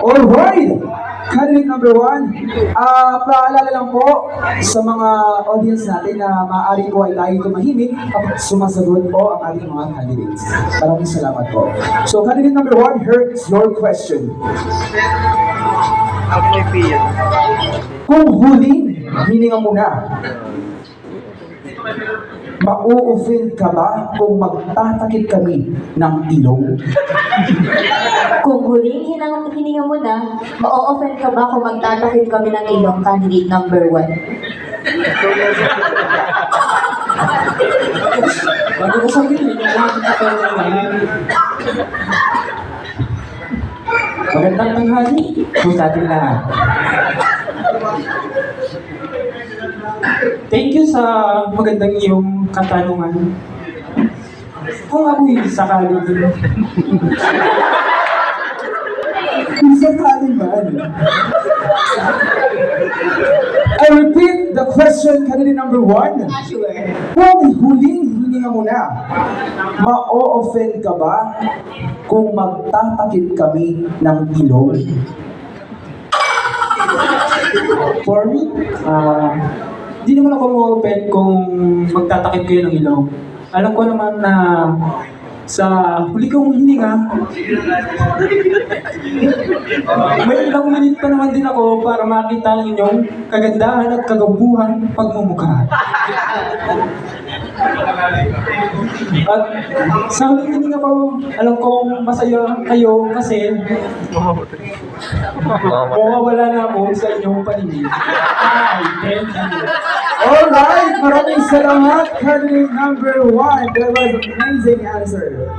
Alright! Candidate number 1, paalala lang po sa mga audience natin na maaari po ay tayo tumahimik kapag sumasagot po ang ating mga candidates. Maraming salamat po. So, candidate number 1, here's your question. Kung huling hininga mo na, mau-offend ka ba kung magtatakip kami ng ilong? Kung huling hininga mo na, ma-o-offend ka ba kung magtatakip kami ng ilong, candidate number 1? Bago ko sabihin, magandang tanghali po sa ating lahat. Thank you sa magandang iyong katanungan. Kung ako'y sakali din. Kung sakali man. I repeat the question, candidate number 1. Sure. Kung huling hininga mo na, ma-o-offend ka ba kung magtatakip kami ng ilong? For me, di naman ako ma-open kung magtatakip kayo ng ilong. Alam ko naman na sa huli kong hininga, may ilang minute pa naman din ako para makita ang inyong kagandahan at kagabuhan pagmumukha. At sa huling hininga ko, alam kong masaya kayo kasi mawawala na ako sa inyong paningin. Ay, thank you. Alright, maraming salamat, candidate number 1. That was an amazing answer.